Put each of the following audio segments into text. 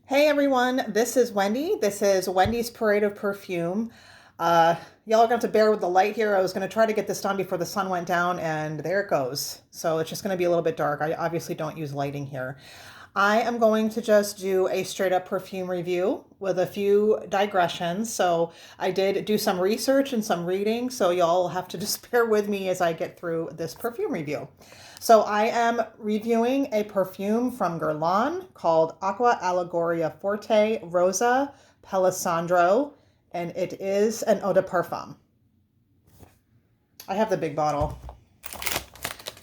Hey everyone, this is Wendy. This is Wendy's Parade of Perfume. Y'all are going to have to bear with the light here. I was going to try to get this done before the sun went down, and there it goes. So it's just going to be a little bit dark. I obviously don't use lighting here. I am going to just do a straight up perfume review with a few digressions. So I did do some research and some reading, so y'all have to just bear with me as I get through this perfume review. So I am reviewing a perfume from Guerlain called Aqua Allegoria Forte Rosa Palissandro, and it is an eau de parfum. I have the big bottle.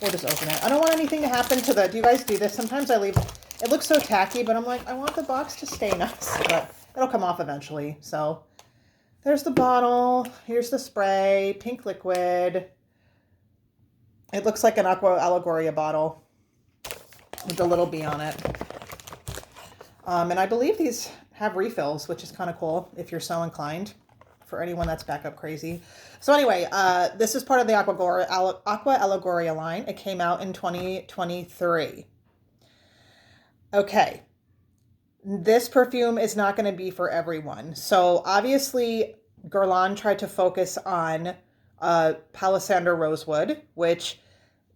We'll just open it. I don't want anything to happen to the... Do you guys do this? Sometimes I leave... It looks so tacky, but I'm like, I want the box to stay nice, but it'll come off eventually. So there's the bottle. Here's the spray, pink liquid. It looks like an Aqua Allegoria bottle with a little bee on it. And I believe these have refills, which is kind of cool if you're so inclined, for anyone that's backup crazy. So anyway, this is part of the Aqua Allegoria line. It came out in 2023. Okay, this perfume is not going to be for everyone. So obviously, Guerlain tried to focus on Palissandro Rosewood, which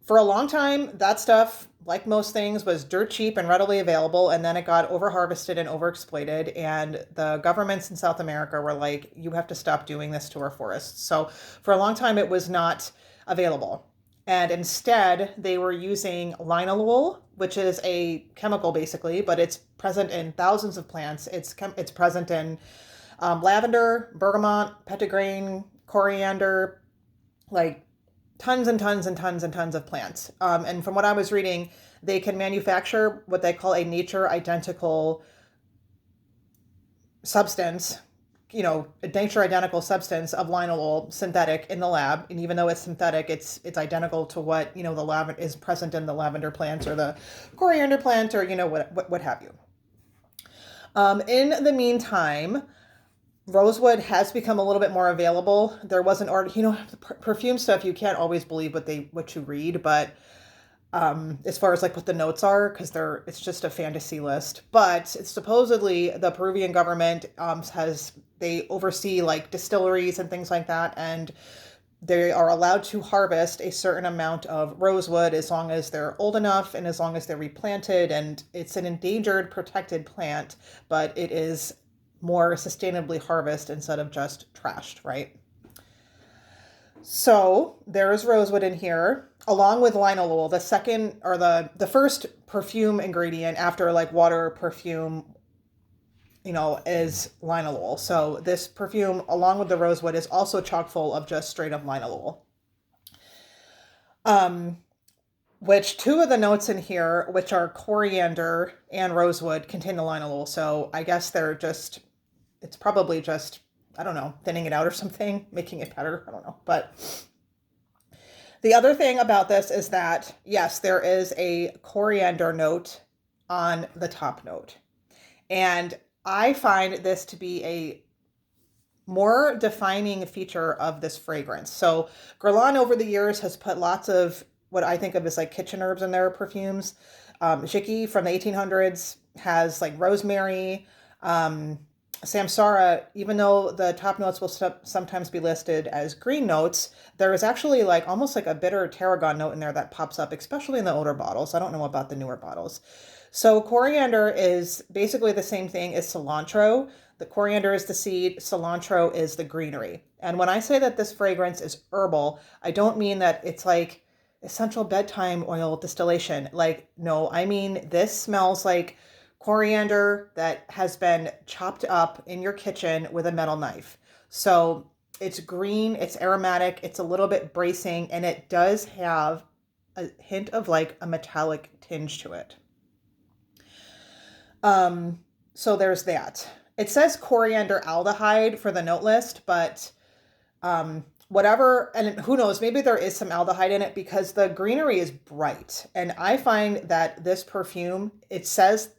for a long time, that stuff, like most things, was dirt cheap and readily available, and then it got over-harvested and overexploited, and the governments in South America were like, you have to stop doing this to our forests. So for a long time, it was not available. And instead, they were using linalool, which is a chemical basically, but it's present in thousands of plants. It's present in lavender, bergamot, petitgrain, coriander, like tons and tons and tons and tons of plants. And from what I was reading, they can manufacture what they call a nature identical substance, a nature identical substance of linalool, synthetic, in the lab. And even though it's synthetic, it's identical to what, the lavender is present in the lavender plant or the coriander plant or, what have you. In the meantime, rosewood has become a little bit more available. There was an article, perfume stuff, you can't always believe what you read, but as far as like what the notes are, because it's just a fantasy list. But it's supposedly the Peruvian government they oversee like distilleries and things like that, and they are allowed to harvest a certain amount of rosewood as long as they're old enough and as long as they're replanted. And it's an endangered, protected plant, but it is more sustainably harvested instead of just trashed, right? So there's rosewood in here, along with linalool. The second or the first perfume ingredient after like water perfume, is linalool. So this perfume, along with the rosewood, is also chock full of just straight up linalool. Which two of the notes in here, which are coriander and rosewood, contain the linalool. So I guess it's probably just, I don't know, thinning it out or something, making it better. I don't know. But the other thing about this is that, yes, there is a coriander note on the top note. And I find this to be a more defining feature of this fragrance. So Guerlain over the years has put lots of what I think of as like kitchen herbs in their perfumes. Jickie from the 1800s has like rosemary. Samsara, even though the top notes will sometimes be listed as green notes, there is actually like almost like a bitter tarragon note in there that pops up, especially in the older bottles. I don't know about the newer bottles. So coriander is basically the same thing as cilantro. The coriander is the seed, cilantro is the greenery. And when I say that this fragrance is herbal, I don't mean that it's like essential bedtime oil distillation. Like, no, I mean this smells like coriander that has been chopped up in your kitchen with a metal knife. So it's green, it's aromatic, it's a little bit bracing, and it does have a hint of like a metallic tinge to it. So there's that. It says coriander aldehyde for the note list, but whatever, and who knows, maybe there is some aldehyde in it because the greenery is bright. And I find that this perfume, it says,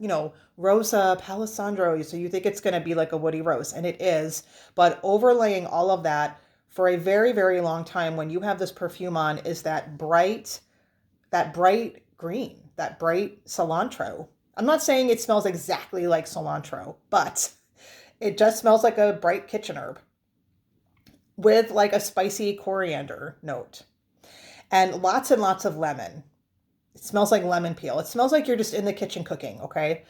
Rosa Palissandro, so you think it's going to be like a woody rose, and it is, but overlaying all of that for a very, very long time when you have this perfume on is that bright green, that bright cilantro. I'm not saying it smells exactly like cilantro, but it just smells like a bright kitchen herb with like a spicy coriander note and lots of lemon. It smells like lemon peel. It smells like you're just in the kitchen cooking, okay?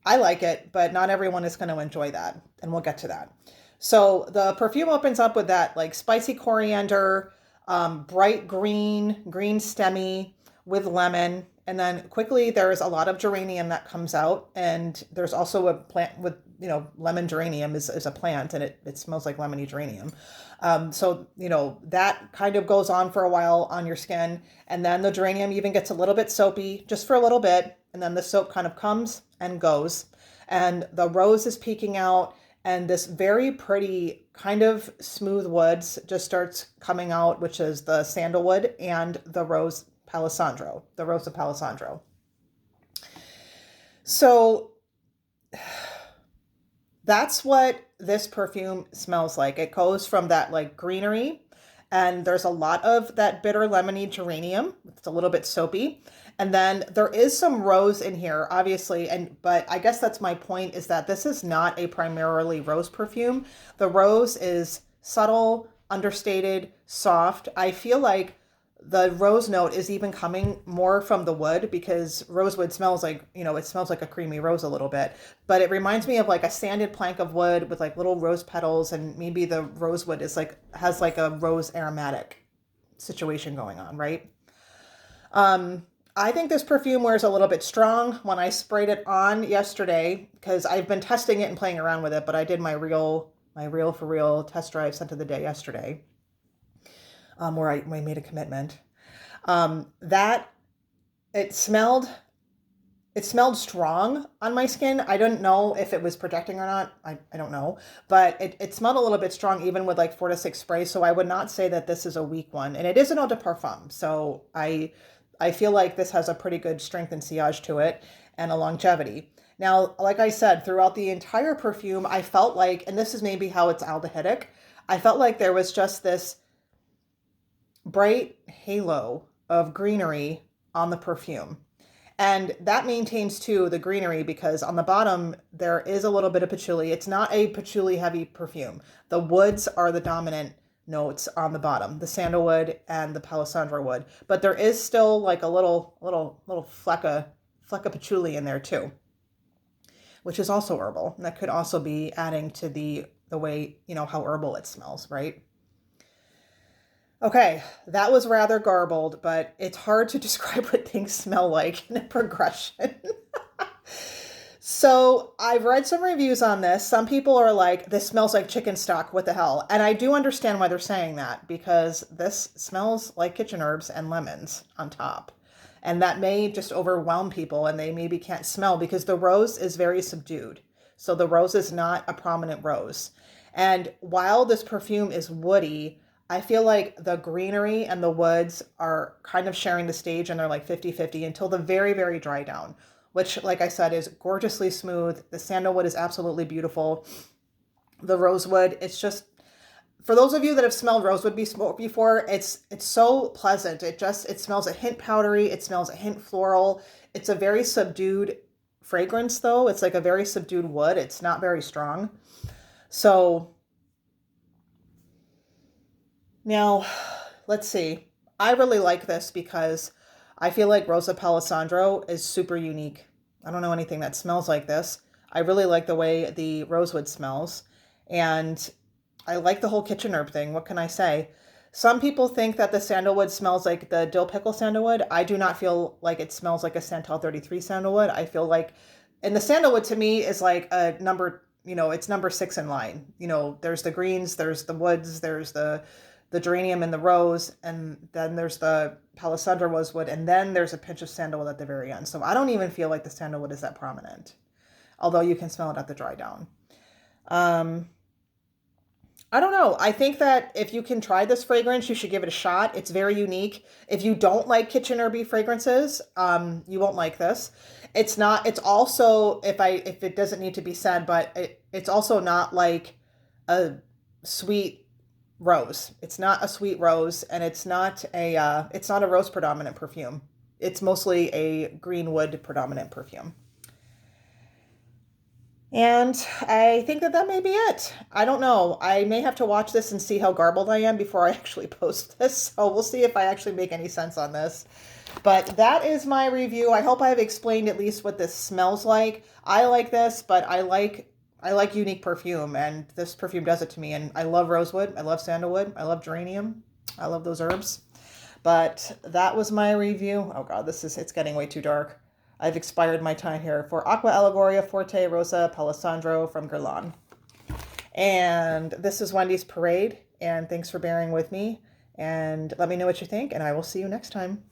I like it, but not everyone is going to enjoy that, and we'll get to that. So the perfume opens up with that like spicy coriander, bright green stemmy with lemon, and then quickly there's a lot of geranium that comes out, and there's also a plant with lemon geranium is a plant, and it smells like lemony geranium. So that kind of goes on for a while on your skin, and then the geranium even gets a little bit soapy just for a little bit, and then the soap kind of comes and goes, and the rose is peeking out, and this very pretty kind of smooth woods just starts coming out, which is the sandalwood and the Rosa Palissandro. So that's what this perfume smells like. It goes from that like greenery, and there's a lot of that bitter lemony geranium. It's a little bit soapy. And then there is some rose in here, obviously, but I guess that's my point, is that this is not a primarily rose perfume. The rose is subtle, understated, soft. I feel like the rose note is even coming more from the wood, because rosewood smells like, it smells like a creamy rose a little bit, but it reminds me of like a sanded plank of wood with like little rose petals, and maybe the rosewood has like a rose aromatic situation going on, right? I think this perfume wears a little bit strong. When I sprayed it on yesterday, because I've been testing it and playing around with it, but I did my real for real test drive scent of the day yesterday, where I made a commitment. That it smelled strong on my skin. I didn't know if it was projecting or not. I don't know, but it smelled a little bit strong even with like 4 to 6 sprays. So I would not say that this is a weak one, and it is an eau de parfum. So I feel like this has a pretty good strength and sillage to it, and a longevity. Now, like I said, throughout the entire perfume, I felt like, and this is maybe how it's aldehydic, I felt like there was just this bright halo of greenery on the perfume. And that maintains too the greenery, because on the bottom there is a little bit of patchouli. It's not a patchouli heavy perfume. The woods are the dominant notes on the bottom, the sandalwood and the Palissandro wood, but there is still like a little fleck of patchouli in there too, which is also herbal, and that could also be adding to the way, how herbal it smells, right? Okay, that was rather garbled, but it's hard to describe what things smell like in a progression. So I've read some reviews on this. Some people are like, this smells like chicken stock. What the hell? And I do understand why they're saying that, because this smells like kitchen herbs and lemons on top. And that may just overwhelm people, and they maybe can't smell, because the rose is very subdued. So the rose is not a prominent rose. And while this perfume is woody, I feel like the greenery and the woods are kind of sharing the stage, and they're like 50-50 until the very, very dry down, which, like I said, is gorgeously smooth. The sandalwood is absolutely beautiful. The rosewood, it's just, for those of you that have smelled rosewood before, it's so pleasant. It smells a hint powdery. It smells a hint floral. It's a very subdued fragrance, though. It's like a very subdued wood. It's not very strong. So now, let's see. I really like this because I feel like Rosa Palissandro is super unique. I don't know anything that smells like this. I really like the way the rosewood smells, and I like the whole kitchen herb thing. What can I say? Some people think that the sandalwood smells like the dill pickle sandalwood. I do not feel like it smells like a Santal 33 sandalwood. I feel like, and the sandalwood to me is like a number, it's number 6 in line. There's the greens, there's the woods, there's the geranium and the rose, and then there's the Palissandro rosewood, and then there's a pinch of sandalwood at the very end. So I don't even feel like the sandalwood is that prominent, although you can smell it at the dry down. I don't know. I think that if you can try this fragrance, you should give it a shot. It's very unique. If you don't like kitchen herby fragrances, you won't like this. It's also, if it doesn't need to be said, but it's also not like a sweet rose. It's not a sweet rose, and it's not a rose predominant perfume. It's mostly a green wood predominant perfume. And I think that that may be it. I don't know. I may have to watch this and see how garbled I am before I actually post this. So we'll see if I actually make any sense on this. But that is my review. I hope I've explained at least what this smells like. I like this, but I like unique perfume, and this perfume does it to me. And I love rosewood. I love sandalwood. I love geranium. I love those herbs. But that was my review. Oh God, it's getting way too dark. I've expired my time here for Aqua, Allegoria, Forte, Rosa Palissandro from Guerlain. And this is Wendy's Parade, and thanks for bearing with me. And let me know what you think, and I will see you next time.